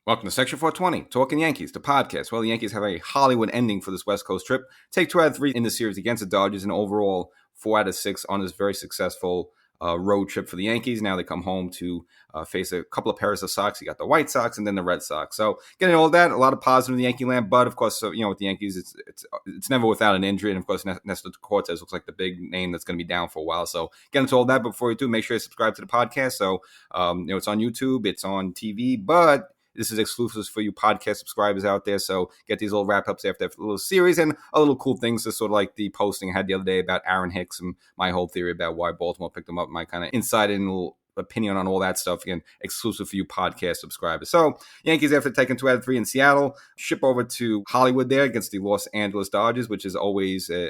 Welcome to Section 420, Talkin Yankees, the podcast. Well, the Yankees have a Hollywood ending for this West Coast trip. Take 2 out of 3 in the series against the Dodgers, and overall 4 out of 6 on this very successful road trip for the Yankees. Now they come home to face a couple of pairs of Sox. You got the White Sox and then the Red Sox. So getting all that, a lot of positive in the Yankee land. But of course, with the Yankees, it's never without an injury. And of course, Nestor Cortez looks like the big name that's going to be down for a while. So getting into all that, but before you do, make sure you subscribe to the podcast. So it's on YouTube, it's on TV, but this is exclusive for you podcast subscribers out there. So get these little wrap-ups after a little series and a little cool things. Just sort of like the posting I had the other day about Aaron Hicks and my whole theory about why Baltimore picked him up, my kind of insight and little opinion on all that stuff. Again, exclusive for you podcast subscribers. So Yankees, after taking 2 out of 3 in Seattle, ship over to Hollywood there against the Los Angeles Dodgers, which is always a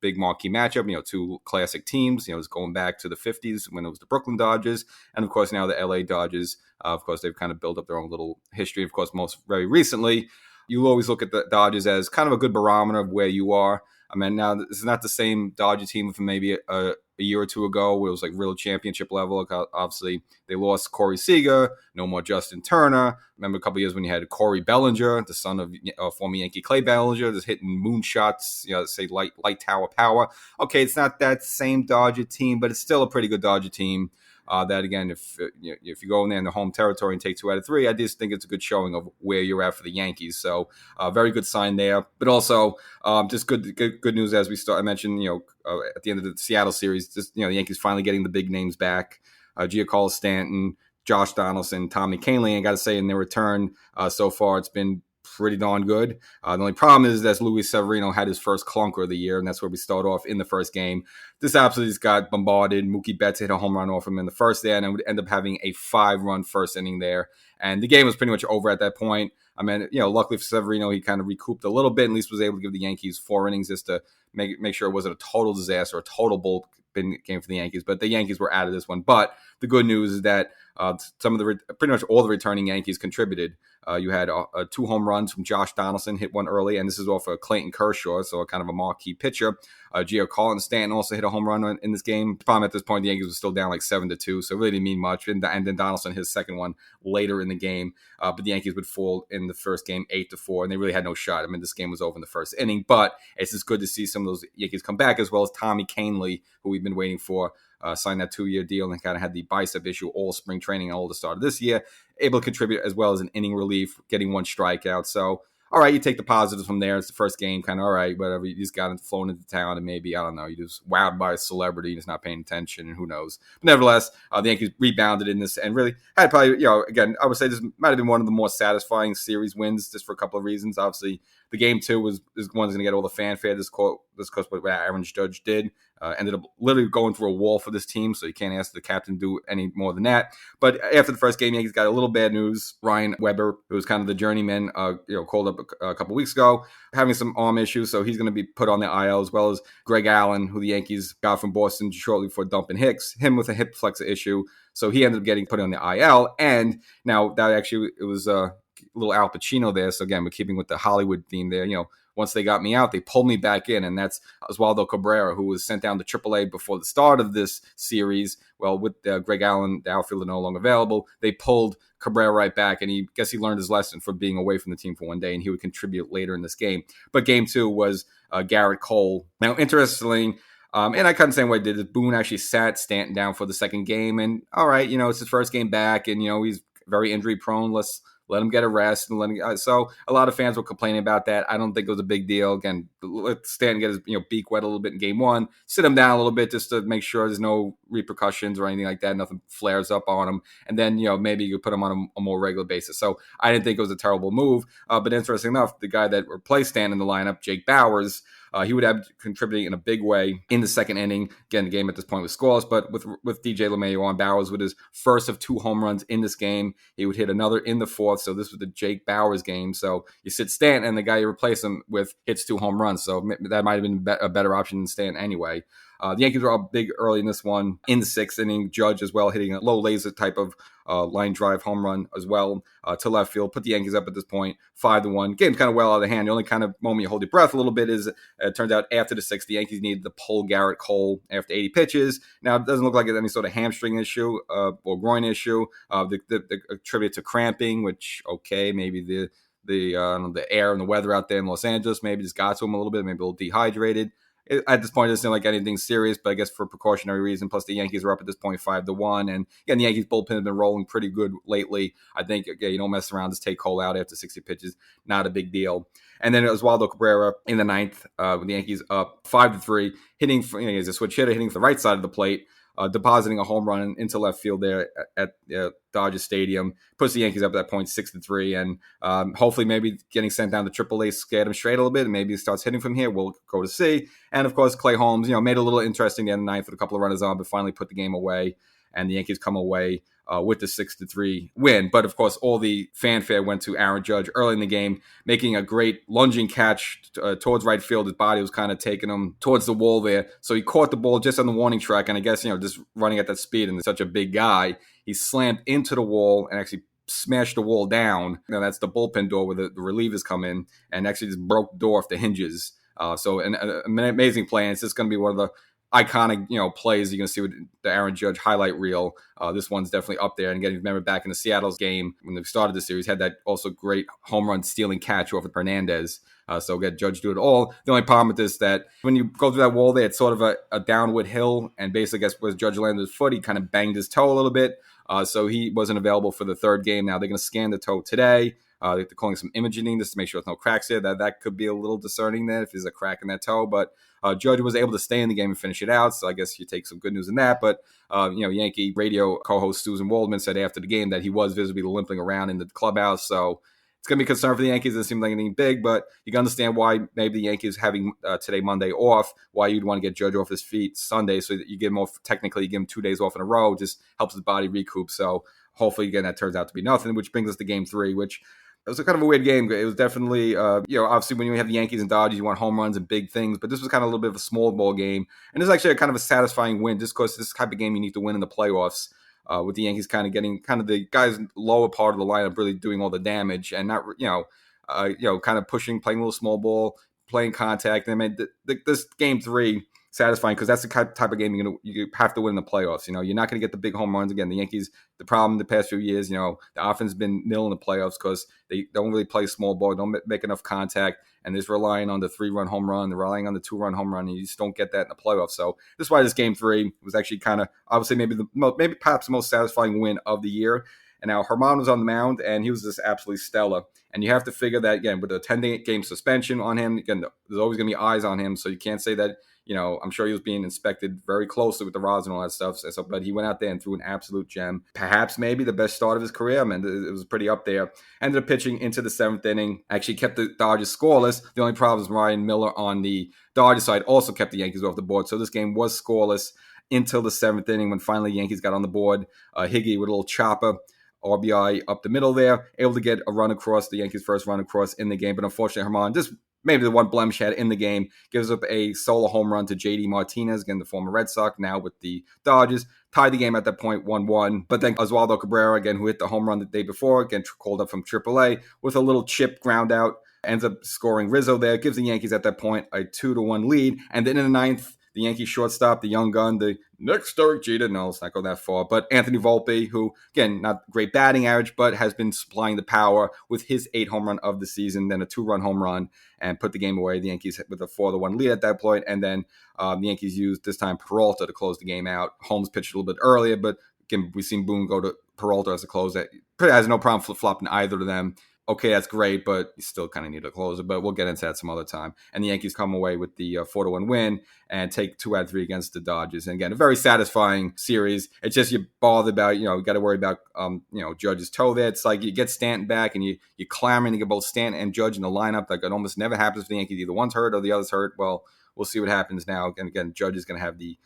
big marquee matchup. Two classic teams. It's going back to the 50s when it was the Brooklyn Dodgers, and of course now the LA Dodgers. Of course, they've kind of built up their own little history. Of course, most very recently, you always look at the Dodgers as kind of a good barometer of where you are. I mean, now this is not the same Dodger team from maybe a year or two ago where it was like real championship level. Obviously, they lost Corey Seager, no more Justin Turner. Remember a couple of years when you had Corey Bellinger, the son of former Yankee Clay Bellinger, just hitting moonshots, say light tower power. Okay, it's not that same Dodger team, but it's still a pretty good Dodger team. That again, if you go in there in the home territory and take 2 out of 3, I just think it's a good showing of where you're at for the Yankees. So very good sign there. But also just good news as we start. I mentioned at the end of the Seattle series, just the Yankees finally getting the big names back. Giancarlo Stanton, Josh Donaldson, Tommy Kahnle. And I got to say, in their return so far, it's been pretty darn good. The only problem is that Luis Severino had his first clunker of the year, and that's where we start off in the first game. This absolutely just got bombarded. Mookie Betts hit a home run off him in the first there, and it would end up having a 5-run first inning there. And the game was pretty much over at that point. I mean, luckily for Severino, he kind of recouped a little bit, and at least was able to give the Yankees 4 innings just to make sure it wasn't a total disaster, a total bullpen game for the Yankees. But the Yankees were out of this one. But the good news is that pretty much all the returning Yankees contributed. You had 2 home runs from Josh Donaldson, hit one early, and this is off of Clayton Kershaw, so a kind of a marquee pitcher. Giancarlo Stanton also hit a home run in this game. The problem at this point, the Yankees were still down like 7-2, so it really didn't mean much. And then Donaldson hit his second one later in the game, but the Yankees would fall in the first game 8-4, and they really had no shot. I mean, this game was over in the first inning, but it's just good to see some of those Yankees come back, as well as Tommy Kahnle, who we've been waiting for. Signed that 2-year deal and kind of had the bicep issue all spring training and all the start of this year, able to contribute as well as an inning relief, getting 1 strikeout. So, all right, you take the positives from there. It's the first game, kind of all right, whatever. You just got flown into town and maybe, I don't know, you just wowed by a celebrity and just not paying attention, and who knows. But nevertheless, the Yankees rebounded in this and really had probably, again, I would say this might have been one of the more satisfying series wins just for a couple of reasons. Obviously, the game 2 is one's going to get all the fanfare. This course, what Aaron Judge did. Ended up literally going through a wall for this team, so you can't ask the captain to do any more than that. But after the first game, Yankees got a little bad news. Ryan Weber, who was kind of the journeyman, called up a couple weeks ago, having some arm issues, so he's going to be put on the IL, as well as Greg Allen, who the Yankees got from Boston shortly before dumping Hicks, him with a hip flexor issue, so he ended up getting put on the IL. And now that actually, it was a little Al Pacino there, so again, we're keeping with the Hollywood theme there, once they got me out, they pulled me back in, and that's Oswaldo Cabrera, who was sent down to AAA before the start of this series. Well, with Greg Allen, the outfielder, no longer available, they pulled Cabrera right back, and he learned his lesson for being away from the team for one day, and he would contribute later in this game. But game 2 was Garrett Cole. Now, interestingly, and I kind of the same way did it, Boone actually sat Stanton down for the second game, and all right, it's his first game back, and he's very injury prone. Let's let him get a rest and let him. So a lot of fans were complaining about that. I don't think it was a big deal. Again, let Stanton get his beak wet a little bit in game 1, sit him down a little bit just to make sure there's no repercussions or anything like that. Nothing flares up on him, and then maybe you put him on a more regular basis. So I didn't think it was a terrible move. But interesting enough, the guy that replaced Stanton in the lineup, Jake Bauers. He would have contributing in a big way in the second inning. Again, the game at this point was scoreless, but with DJ LeMahieu on, Bauers with his first of 2 home runs in this game. He would hit another in the 4th, so this was the Jake Bauers game. So you sit Stanton, and the guy you replace him with hits 2 home runs. run. So that might have been a better option than Stanton anyway. The Yankees were up big early in this one in the sixth inning. Judge as well hitting a low laser type of line drive home run as well to left field. Put the Yankees up at this point 5-1. Game's kind of well out of the hand. The only kind of moment you hold your breath a little bit is it turns out after the sixth, the Yankees needed to pull Garrett Cole after 80 pitches. Now, it doesn't look like it's any sort of hamstring issue or groin issue. They attribute it to cramping, which, okay, maybe the air and the weather out there in Los Angeles maybe just got to him a little bit, maybe a little dehydrated. At this point, it doesn't seem like anything serious, but I guess for precautionary reason. Plus, the Yankees are up at this point 5-1, and again, the Yankees bullpen has been rolling pretty good lately. I think you don't mess around, just take Cole out after 60 pitches, not a big deal. And then Oswaldo Cabrera in the ninth, with the Yankees up 5-3, hitting. He's a switch hitter, hitting for the right side of the plate. Depositing a home run into left field there at Dodger Stadium. Puts the Yankees up at that point 6-3, and hopefully maybe getting sent down to AAA scared him straight a little bit, and maybe he starts hitting from here. We'll go to see. And of course, Clay Holmes, made it a little interesting the end of the ninth with a couple of runners on, but finally put the game away, and the Yankees come away with the 6-3 win. But of course, all the fanfare went to Aaron Judge early in the game, making a great lunging catch towards right field. His body was kind of taking him towards the wall there. So he caught the ball just on the warning track. And I guess, just running at that speed and such a big guy, he slammed into the wall and actually smashed the wall down. That's the bullpen door where the relievers come in, and actually just broke the door off the hinges. So an amazing play. And it's just going to be one of the iconic, plays you're going to see with the Aaron Judge highlight reel. This one's definitely up there. And again, remember back in the Seattle's game when they started the series, had that also great home run stealing catch off of Hernandez. So again, Judge do it all. The only problem with this is that when you go through that wall there, it's sort of a downward hill, and basically, I guess, where Judge landed his foot, he kind of banged his toe a little bit. So he wasn't available for the third game. Now they're going to scan the toe today. They're calling some imaging just to make sure there's no cracks there. That could be a little discerning there if there's a crack in that toe. But Judge was able to stay in the game and finish it out. So I guess you take some good news in that. But, Yankee radio co-host Susan Waldman said after the game that he was visibly limping around in the clubhouse. So it's going to be a concern for the Yankees. It doesn't seem like anything big, but you can understand why maybe the Yankees having today, Monday, off, why you'd want to get Judge off his feet Sunday so that you give him off, technically you give him 2 days off in a row, just helps his body recoup. So hopefully, again, that turns out to be nothing, which brings us to game 3, which it was a kind of a weird game. It was definitely, obviously when you have the Yankees and Dodgers, you want home runs and big things, but this was kind of a little bit of a small ball game. And this is actually a kind of a satisfying win just because this type of game you need to win in the playoffs. With the Yankees kind of getting kind of the guys lower part of the lineup really doing all the damage and not, kind of pushing, playing a little small ball, playing contact. And I mean, this game 3 satisfying because that's the type of game you have to win in the playoffs. You're not going to get the big home runs again. The Yankees, the problem the past few years, the offense has been nil in the playoffs because they don't really play small ball, don't make enough contact, and they're just relying on the 3-run home run, they're relying on the 2-run home run, and you just don't get that in the playoffs. So this is why this game 3 was actually kind of obviously maybe perhaps the most satisfying win of the year. And now Herman was on the mound, and he was just absolutely stellar. And you have to figure that, again, with a 10-game suspension on him, again, there's always going to be eyes on him. So you can't say that, I'm sure he was being inspected very closely with the rods and all that stuff. So, but he went out there and threw an absolute gem. Perhaps maybe the best start of his career. I mean, it was pretty up there. Ended up pitching into the 7th inning. Actually kept the Dodgers scoreless. The only problem is Ryan Miller on the Dodgers side also kept the Yankees off the board. So this game was scoreless until the 7th inning when finally the Yankees got on the board. Higgy with a little chopper. RBI up the middle there, able to get a run across, the Yankees' first run across in the game. But unfortunately, Herman, just maybe the one blemish had in the game, gives up a solo home run to J.D. Martinez, again, the former Red Sox, now with the Dodgers. Tied the game at that point 1-1. But then Oswaldo Cabrera, again, who hit the home run the day before, again, called up from AAA with a little chip ground out, ends up scoring Rizzo there, gives the Yankees at that point a 2-1 lead. And then in the ninth, the Yankee shortstop, the young gun, the next Derek Jeter. No, let's not go that far. But Anthony Volpe, who, again, not great batting average, but has been supplying the power with his 8th home run of the season, then a 2-run home run, and put the game away. The Yankees with a 4-1 lead at that point. And then the Yankees used, this time, Peralta to close the game out. Holmes pitched a little bit earlier, but again, we've seen Boone go to Peralta as a closer. Has no problem flip-flopping either of them. Okay, that's great, but you still kind of need a closer, but we'll get into that some other time. And the Yankees come away with the 4-1 win and take 2 out of 3 against the Dodgers. And again, a very satisfying series. It's just you're bothered about, you got to worry about, Judge's toe there. It's like you get Stanton back and you're clamoring to get both Stanton and Judge in the lineup. Like it almost never happens for the Yankees. Either one's hurt or the other's hurt. Well, we'll see what happens now. And again, Judge is going to have the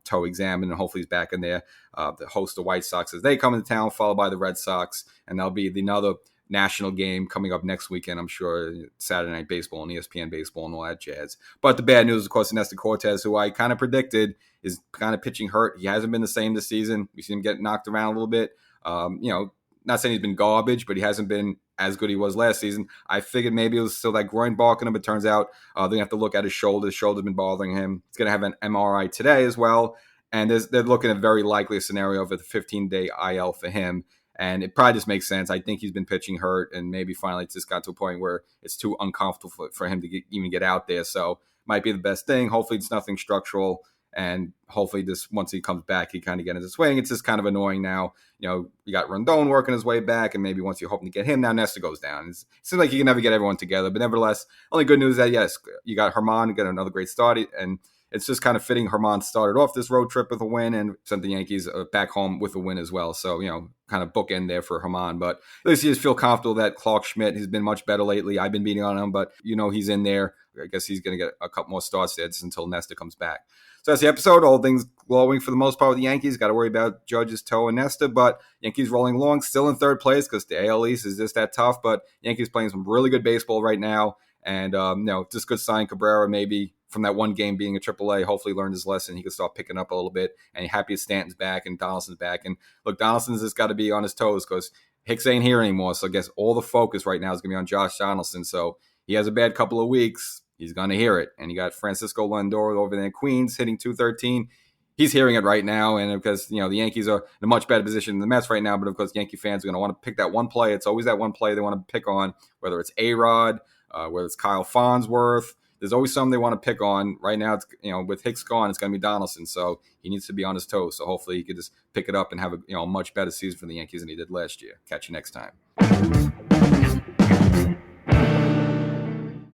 toe examined, and hopefully he's back in there to host the White Sox as they come into town, followed by the Red Sox. And that'll be another national game coming up next weekend. I'm sure Saturday Night Baseball and ESPN Baseball and all that jazz. But the bad news, of course, Nestor Cortez, who I kind of predicted is kind of pitching hurt. He hasn't been the same this season. We've seen him get knocked around a little bit. Not saying he's been garbage, but he hasn't been as good he was last season. I figured maybe it was still that groin barking him. It turns out they're going to have to look at his shoulder. His shoulder's been bothering him. He's going to have an MRI today as well. And they're looking at a very likely scenario for the 15-day IL for him. And it probably just makes sense. I think he's been pitching hurt, and maybe finally it's just got to a point where it's too uncomfortable for him to even get out there. So might be the best thing. Hopefully it's nothing structural. And hopefully this, once he comes back, he kind of get into swing. It's just kind of annoying now. You got Rondon working his way back, and maybe once you're hoping to get him, now Nestor goes down. It seems like you can never get everyone together. But nevertheless, only good news is that, yes, you got Herman, you got another great start. And it's just kind of fitting Herman started off this road trip with a win and sent the Yankees back home with a win as well. So, kind of bookend there for Herman. But at least you just feel comfortable that Clark Schmidt has been much better lately. I've been beating on him, but he's in there. I guess he's going to get a couple more starts there just until Nestor comes back. So that's the episode. All things glowing for the most part with the Yankees. Got to worry about Judge's toe and Nestor, but Yankees rolling along, still in third place because the AL East is just that tough. But Yankees playing some really good baseball right now, and just good sign. Cabrera maybe from that one game being a AAA, hopefully learned his lesson. He can start picking up a little bit, and happy Stanton's back and Donaldson's back. And look, Donaldson's just got to be on his toes because Hicks ain't here anymore. So I guess all the focus right now is going to be on Josh Donaldson. So he has a bad couple of weeks. He's going to hear it. And you got Francisco Lindor over there in Queens hitting .213. He's hearing it right now. And because, the Yankees are in a much better position than the Mets right now. But of course, Yankee fans are going to want to pick that one play. It's always that one play they want to pick on, whether it's A-Rod, whether it's Kyle Farnsworth. There's always something they want to pick on. Right now, it's, with Hicks gone, it's going to be Donaldson. So he needs to be on his toes. So hopefully he could just pick it up and have a much better season for the Yankees than he did last year. Catch you next time.